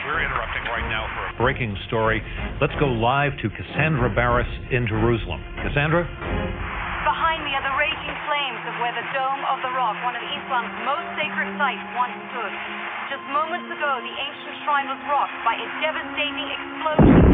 We're interrupting right now for a breaking story. Let's go live to Cassandra Barris in Jerusalem. Cassandra? Behind me are the raging flames of where the Dome of the Rock, one of Islam's most sacred sites, once stood. Just moments ago, the ancient shrine was rocked by a devastating explosion.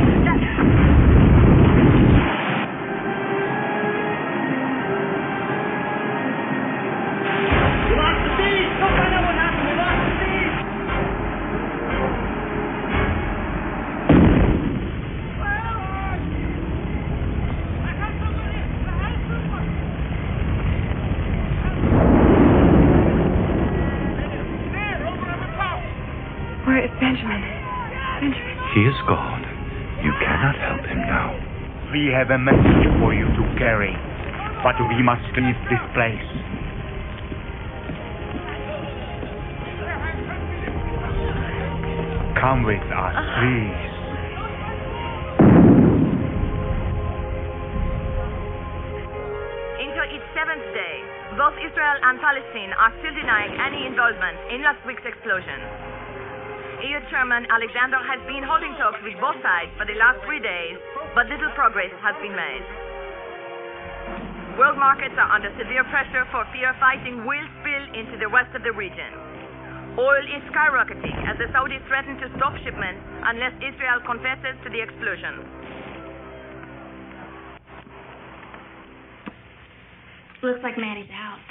Where is Benjamin? Benjamin. He is gone. You cannot help him now. We have a message for you to carry, but we must leave this place. Come with us, please. Into its seventh day, both Israel and Palestine are still denying any involvement in last week's explosion. EU Chairman Alexander has been holding talks with both sides for the last 3 days, but little progress has been made. World markets are under severe pressure for fear fighting will spill into the rest of the region. Oil is skyrocketing as the Saudis threaten to stop shipments unless Israel confesses to the explosion. Looks like Maddie's out.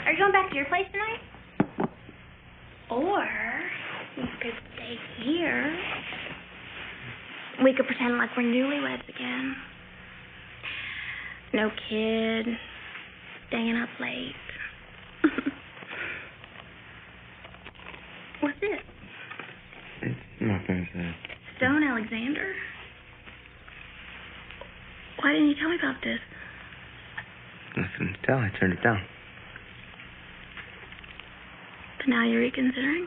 Are you going back to your place tonight? Or we could stay here. We could pretend like we're newlyweds again. No kid. Staying up late. What's it? It's nothing, sir. Stone Alexander? Why didn't you tell me about this? Nothing to tell. I turned it down. But now you're reconsidering?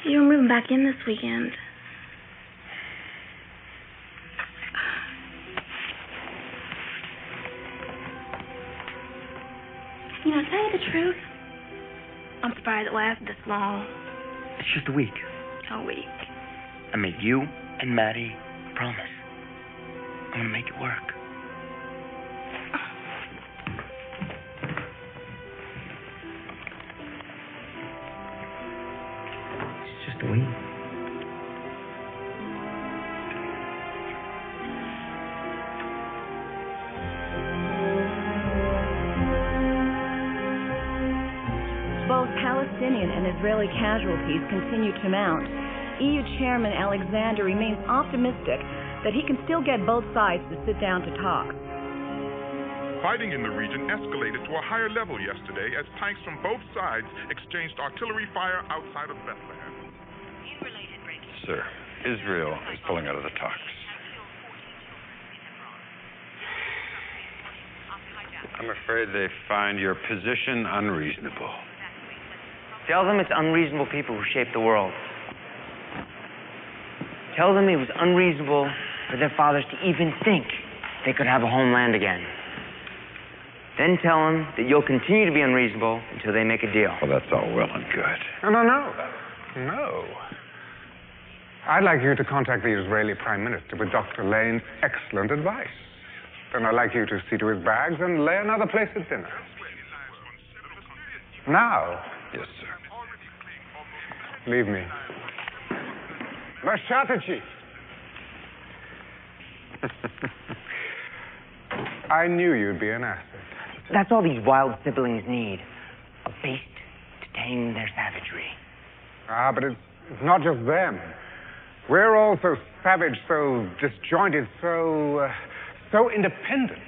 You were moving back in this weekend. You know, to tell you the truth, I'm surprised it lasted this long. It's just a week. A week. I made you and Maddie a promise. I'm gonna make it work. It's just a week. Both Palestinian and Israeli casualties continue to mount. EU Chairman Alexander remains optimistic that he can still get both sides to sit down to talk. Fighting in the region escalated to a higher level yesterday as tanks from both sides exchanged artillery fire outside of Bethlehem. Sir, Israel is pulling out of the talks. I'm afraid they find your position unreasonable. Tell them it's unreasonable people who shape the world. Tell them it was unreasonable for their fathers to even think they could have a homeland again. Then tell them that you'll continue to be unreasonable until they make a deal. Well, that's all well and good. No. I'd like you to contact the Israeli Prime Minister with Dr. Lane's excellent advice. Then I'd like you to see to his bags and lay another place at dinner. Now. Yes, sir. Leave me. Mashatachi. I knew you'd be an asset. That's all these wild siblings need. A beast to tame their savagery. Ah, but it's not just them. We're all so savage, so disjointed, so independent.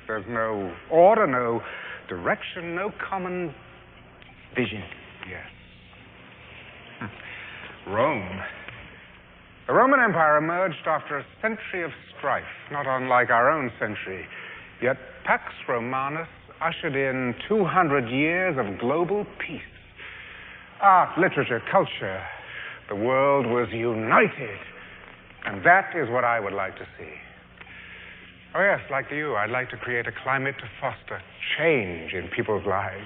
There's no order, no direction, no common vision. Yes. Rome. The Roman Empire emerged after a century of strife, not unlike our own century. Yet Pax Romanus ushered in 200 years of global peace. Art, literature, culture. The world was united. And that is what I would like to see. Oh yes, like you, I'd like to create a climate to foster change in people's lives.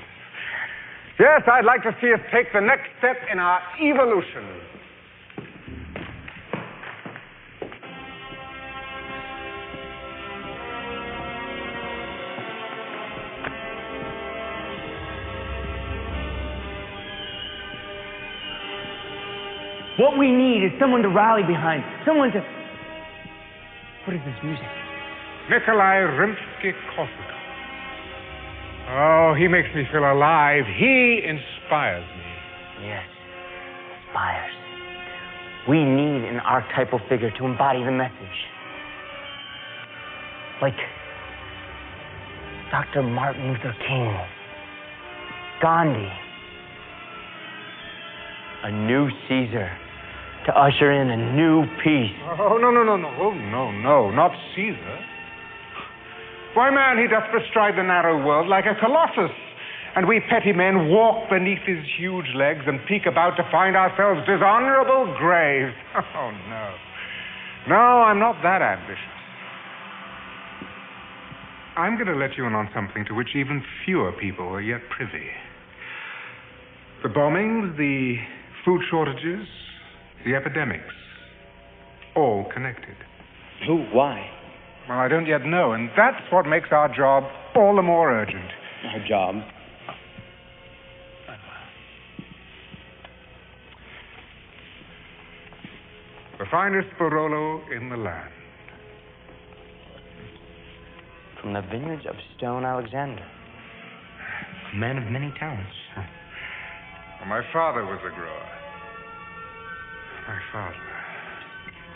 Yes, I'd like to see us take the next step in our evolution. What we need is someone to rally behind, someone to... What is this music? Nikolai Rimsky-Korsakov. Oh, he makes me feel alive. He inspires me. Yes, inspires. We need an archetypal figure to embody the message. Like Dr. Martin Luther King, Gandhi, a new Caesar to usher in a new peace. Oh, no. Oh, no, not Caesar. Why, man, he doth bestride the narrow world like a colossus, and we petty men walk beneath his huge legs and peek about to find ourselves dishonorable graves. Oh, no. No, I'm not that ambitious. I'm going to let you in on something to which even fewer people are yet privy. The bombings, the food shortages, the epidemics, all connected. Who? Why? Well, I don't yet know, and that's what makes our job all the more urgent. Our job? The finest Barolo in the land. From the vineyards of Stone Alexander. A man of many talents. Well, my father was a grower. My father.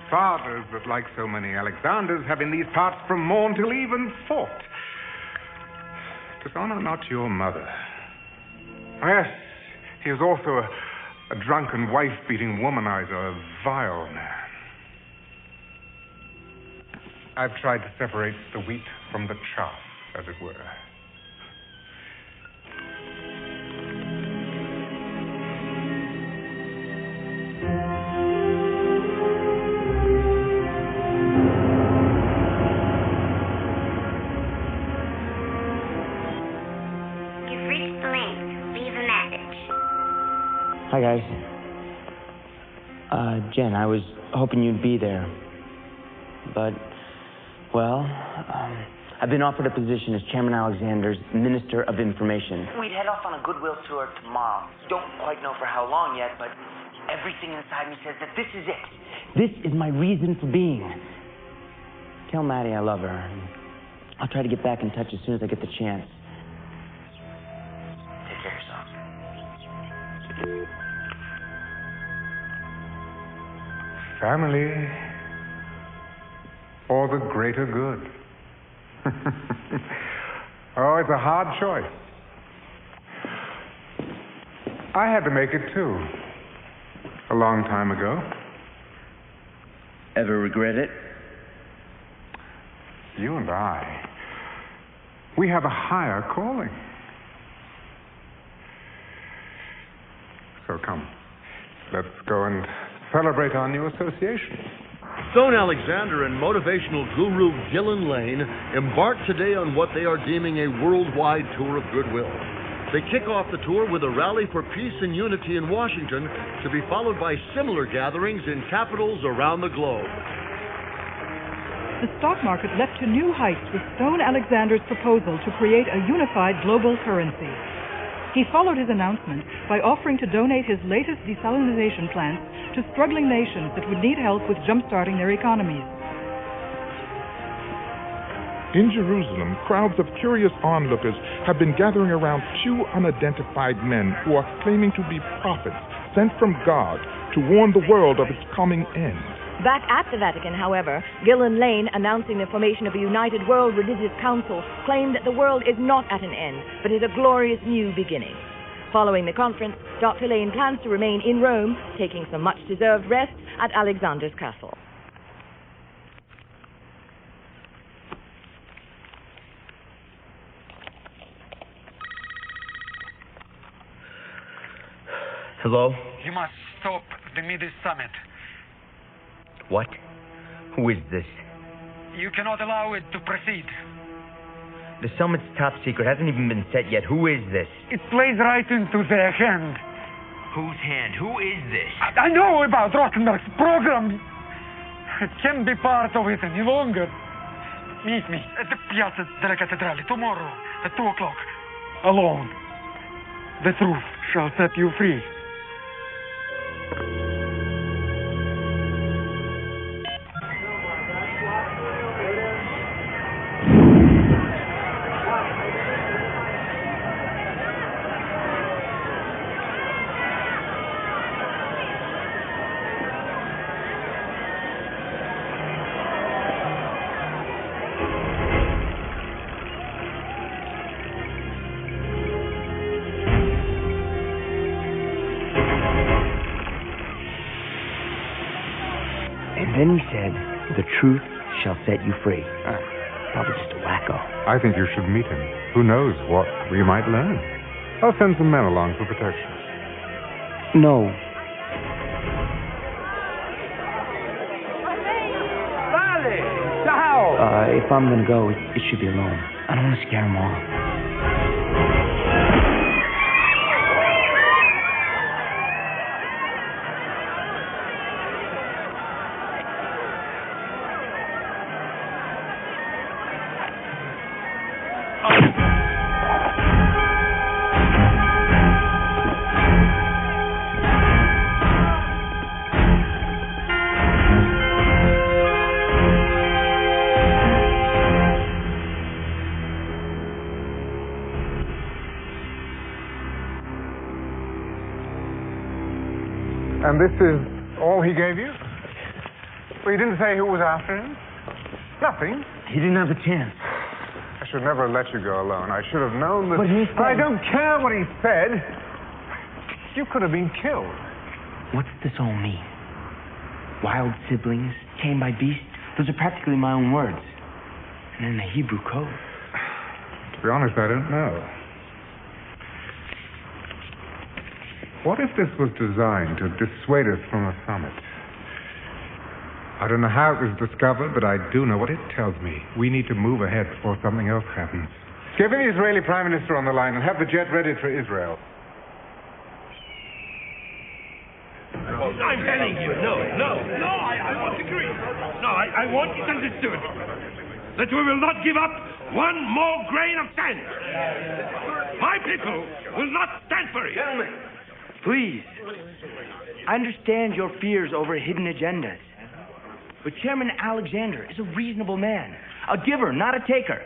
Fathers that, like so many Alexanders, have in these parts from morn till even fought. Dishonor not your mother. Yes, he is also a drunken, wife-beating womanizer, a vile man. I've tried to separate the wheat from the chaff, as it were. Hi, guys. Jen, I was hoping you'd be there. But, well, I've been offered a position as Chairman Alexander's Minister of Information. We'd head off on a goodwill tour tomorrow. Don't quite know for how long yet, but everything inside me says that this is it. This is my reason for being. Tell Maddie I love her. I'll try to get back in touch as soon as I get the chance. Take care of yourself. Family or the greater good? Oh, it's a hard choice. I had to make it too, a long time ago. Ever regret it? You and I, we have a higher calling. So come, let's go and celebrate our new association. Stone Alexander and motivational guru Gillen Lane embark today on what they are deeming a worldwide tour of goodwill. They kick off the tour with a rally for peace and unity in Washington, to be followed by similar gatherings in capitals around the globe. The stock market leapt to new heights with Stone Alexander's proposal to create a unified global currency. He followed his announcement by offering to donate his latest desalination plants to struggling nations that would need help with jump-starting their economies. In Jerusalem, crowds of curious onlookers have been gathering around two unidentified men who are claiming to be prophets sent from God to warn the world of its coming end. Back at the Vatican, however, Gillen Lane, announcing the formation of a united World Religious Council, claimed that the world is not at an end, but is a glorious new beginning. Following the conference, Dr. Lane plans to remain in Rome, taking some much-deserved rest at Alexander's castle. Hello? You must stop the Midas Summit. What? Who is this? You cannot allow it to proceed. The summit's top secret. Hasn't even been set yet. Who is this? It plays right into their hand. Whose hand? Who is this? I know about Rottenberg's program. It can't be part of it any longer. Meet me at the Piazza della Cattedrale tomorrow at 2 o'clock. Alone. The truth shall set you free. Then he said, the truth shall set you free. Probably just a wacko. I think you should meet him. Who knows what we might learn. I'll send some men along for protection. No. Vale! Ciao! If I'm gonna go, it should be alone. I don't want to scare him off. And this is all he gave you? Well, you didn't say who was after him? Nothing. He didn't have a chance. I should never have let you go alone. I should have known that... But he said... I don't care what he said. You could have been killed. What's this all mean? Wild siblings, tamed by beasts? Those are practically my own words. And in the Hebrew code. To be honest, I don't know. What if this was designed to dissuade us from a summit? I don't know how it was discovered, but I do know what it tells me. We need to move ahead before something else happens. Get the Israeli Prime Minister on the line and have the jet ready for Israel. I'm telling you, no, I won't agree. No, I want it understood that we will not give up one more grain of sand. My people will not stand for it. Gentlemen, please. I understand your fears over hidden agendas. But Chairman Alexander is a reasonable man. A giver, not a taker.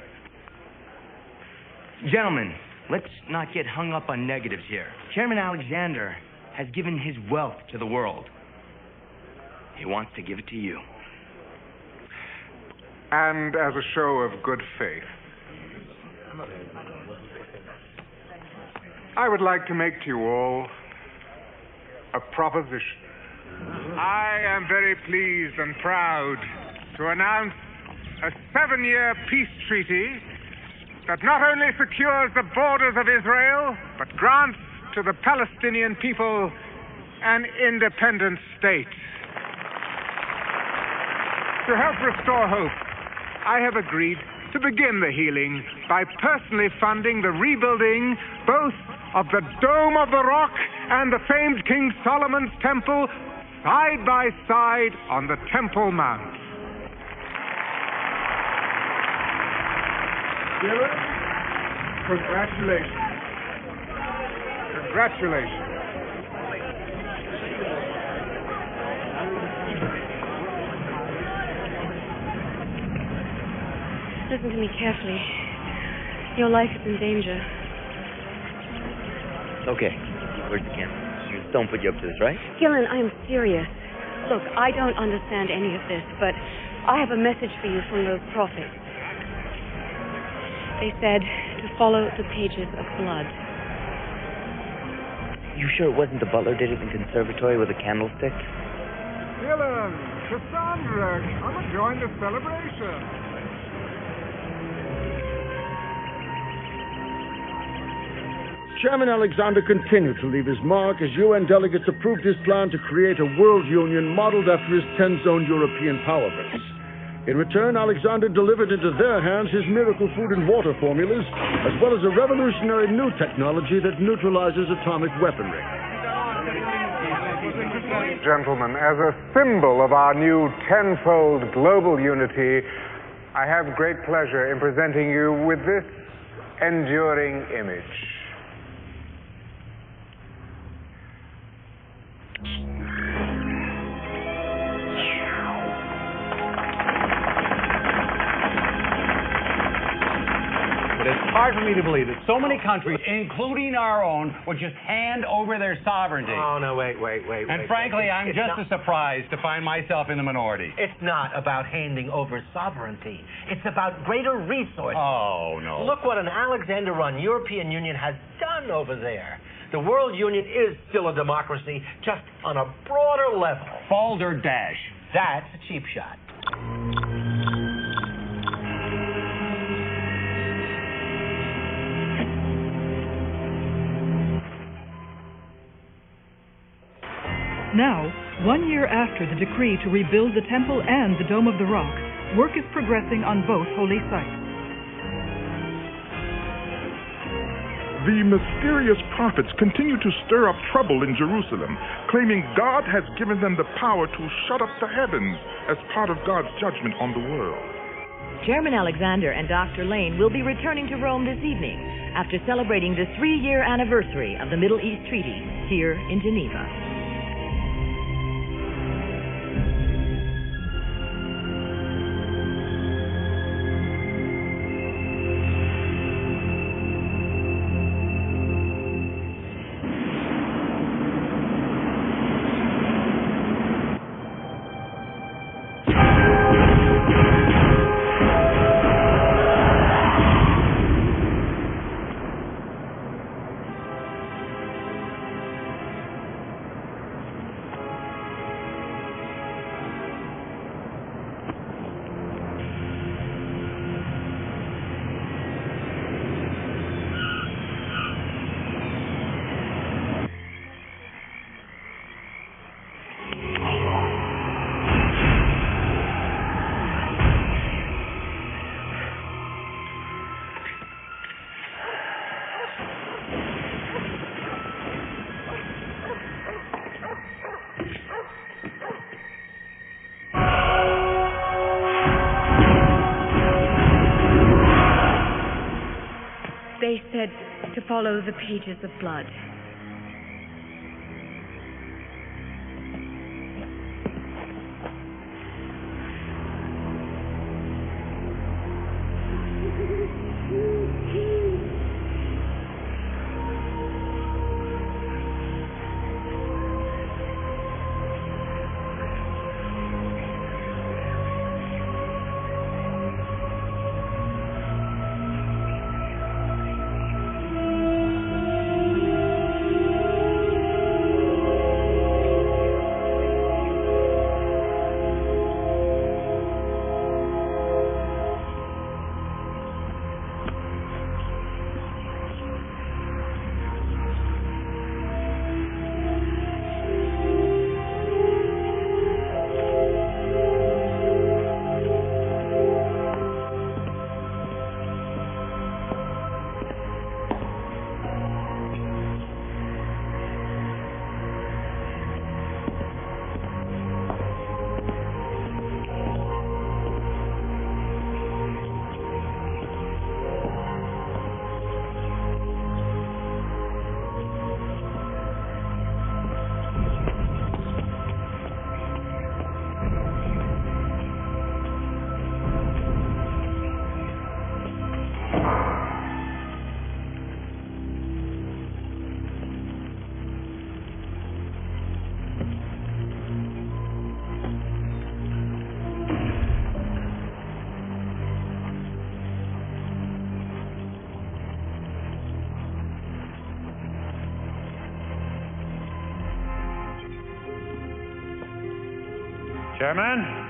Gentlemen, let's not get hung up on negatives here. Chairman Alexander has given his wealth to the world. He wants to give it to you. And as a show of good faith, I would like to make to you all a proposition. I am very pleased and proud to announce a 7-year peace treaty that not only secures the borders of Israel, but grants to the Palestinian people an independent state. To help restore hope, I have agreed to begin the healing by personally funding the rebuilding both of the Dome of the Rock and the famed King Solomon's Temple side by side on the Temple Mount. Dylan, congratulations. Congratulations. Listen to me carefully. Your life is in danger. Okay. Where's the camera? Don't put you up to this, right? Gillen, I'm serious. Look, I don't understand any of this, but I have a message for you from those prophets. They said to follow the pages of blood. You sure it wasn't the butler did it in the conservatory with a candlestick? Dylan, Cassandra, come and join the celebration. Chairman Alexander continued to leave his mark as UN delegates approved his plan to create a world union modeled after his 10-zone European power base. In return, Alexander delivered into their hands his miracle food and water formulas, as well as a revolutionary new technology that neutralizes atomic weaponry. Gentlemen, as a symbol of our new tenfold global unity, I have great pleasure in presenting you with this enduring image. But it's hard for me to believe that so many countries, including our own, would just hand over their sovereignty. Oh, no, wait. And frankly, I'm just as surprised to find myself in the minority. It's not about handing over sovereignty. It's about greater resources. Oh, no. Look what an Alexander-run European Union has done over there. The World Union is still a democracy, just on a broader level. Balderdash. That's a cheap shot. Now, 1 year after the decree to rebuild the temple and the Dome of the Rock, work is progressing on both holy sites. The mysterious prophets continue to stir up trouble in Jerusalem, claiming God has given them the power to shut up the heavens as part of God's judgment on the world. Chairman Alexander and Dr. Lane will be returning to Rome this evening after celebrating the 3-year anniversary of the Middle East Treaty here in Geneva. They said to follow the pages of blood. Chairman?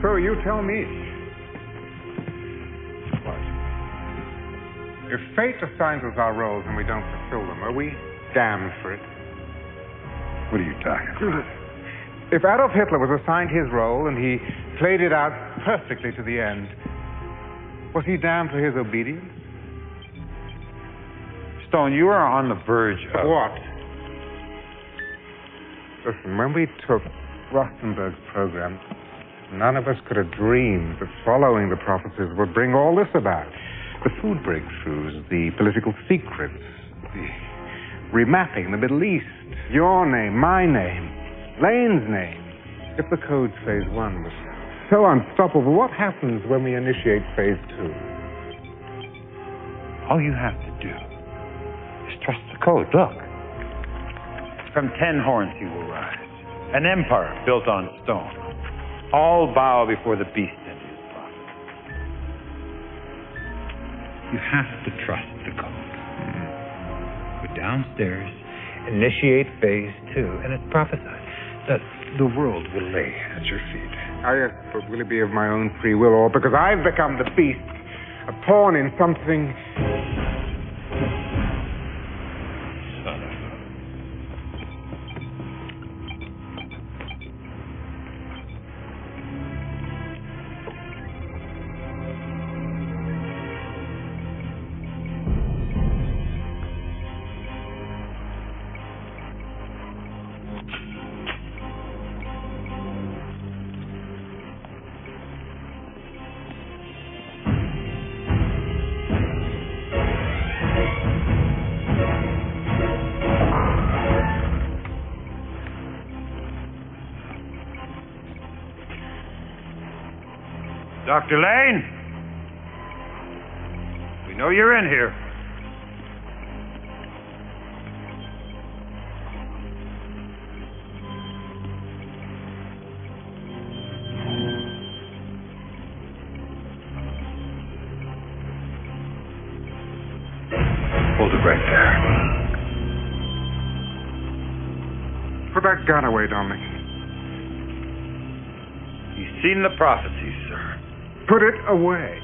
So you tell me. What? If fate assigns us our roles and we don't fulfill them, are we damned for it? What are you talking about? If Adolf Hitler was assigned his role and he played it out perfectly to the end, was he damned for his obedience? Stone, you are on the verge of... What? Listen, when we took Rostenberg's program, none of us could have dreamed that following the prophecies would bring all this about. The food breakthroughs, the political secrets, the remapping the Middle East, your name, my name, Lane's name. If the code's phase 1 was so unstoppable, what happens when we initiate phase 2? All you have to do is trust the code. Look. From 10 horns you will rise. An empire built on stone. All bow before the beast and his prophet. You have to trust the code. Go downstairs, initiate phase 2, and it's prophesied that the world will lay at your feet. Oh, yes, but will it be of my own free will or because I've become the beast, a pawn in something... Son of a... Dr. Lane? We know you're in here. Hold it right there. Put that gun away, Dominic. You've seen the prophecies, sir. Put it away.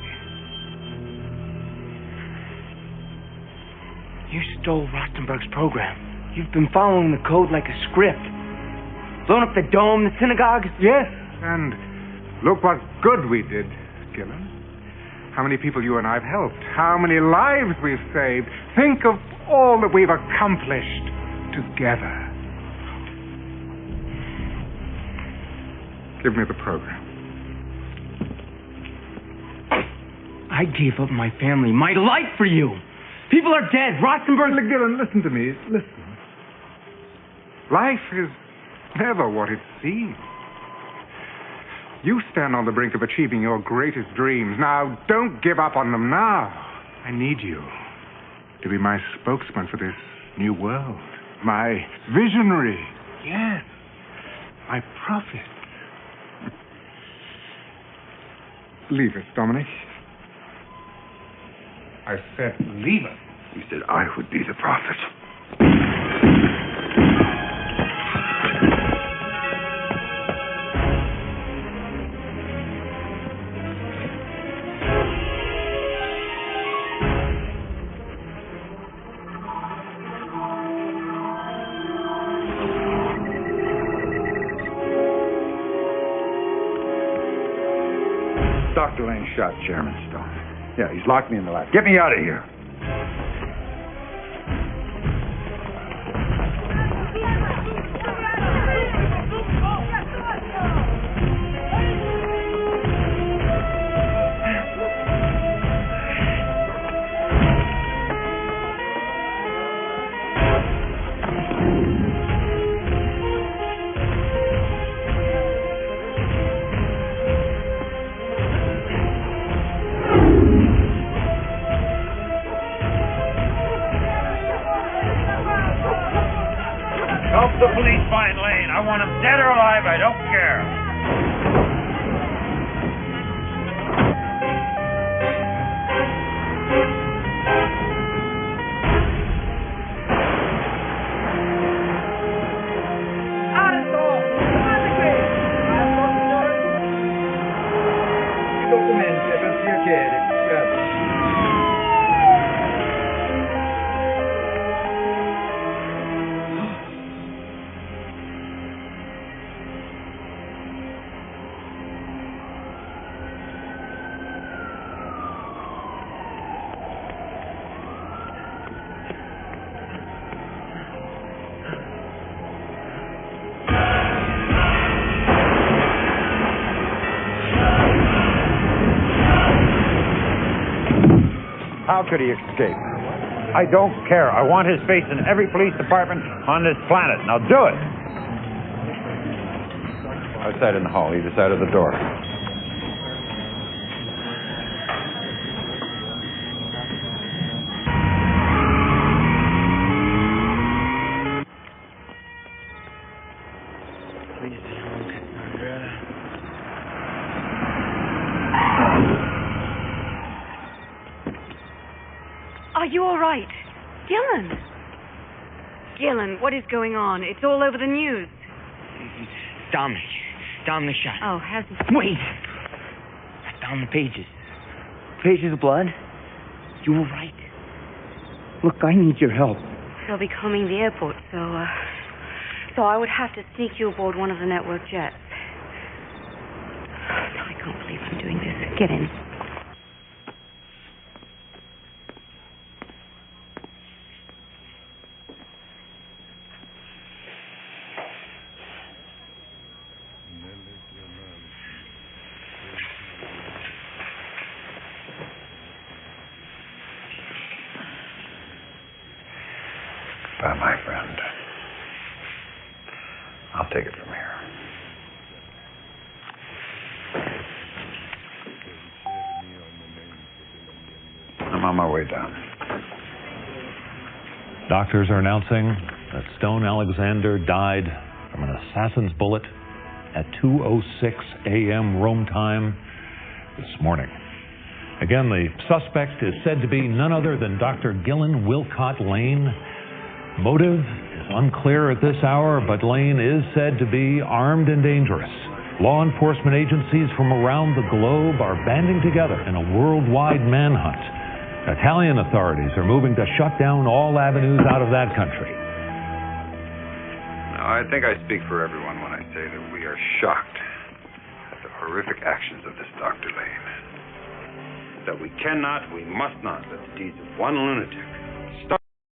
You stole Rostenberg's program. You've been following the code like a script. Blown up the dome, the synagogue. Yes, and look what good we did, Gillen. How many people you and I have helped. How many lives we've saved. Think of all that we've accomplished together. Give me the program. I gave up my family, my life for you. People are dead. Rostenberg... Gillen, listen to me. Listen. Life is never what it seems. You stand on the brink of achieving your greatest dreams. Now, don't give up on them now. I need you to be my spokesman for this new world. My visionary. Yes. My prophet. Leave us, Dominic. I said, leave us. You said I would be the prophet. Dr. Lane shot Chairman Stone. Yeah, he's locked me in the lab. Get me out of here. Help the police find Lane. I want him dead or alive. I don't care. How could he escape? I don't care. I want his face in every police department on this planet. Now do it. Outside in the hall, either side of the door. Please be home, Cassandra. Are you all right? Gillen! Gillen, what is going on? It's all over the news. Dominic shot. Oh, has he? Wait! I found the pages. Pages of blood? You were right. Look, I need your help. They'll be combing the airport, so I would have to sneak you aboard one of the network jets. I can't believe I'm doing this. Get in. Goodbye, my friend. I'll take it from here. I'm on my way down. Doctors are announcing that Stone Alexander died from an assassin's bullet at 2:06 a.m. Rome time this morning. Again, the suspect is said to be none other than Dr. Gillen Wilcott Lane. Motive is unclear at this hour, but Lane is said to be armed and dangerous. Law enforcement agencies from around the globe are banding together in a worldwide manhunt. Italian authorities are moving to shut down all avenues out of that country. Now, I think I speak for everyone when I say that we are shocked at the horrific actions of this Dr. Lane. That we cannot, we must not let the deeds of one lunatic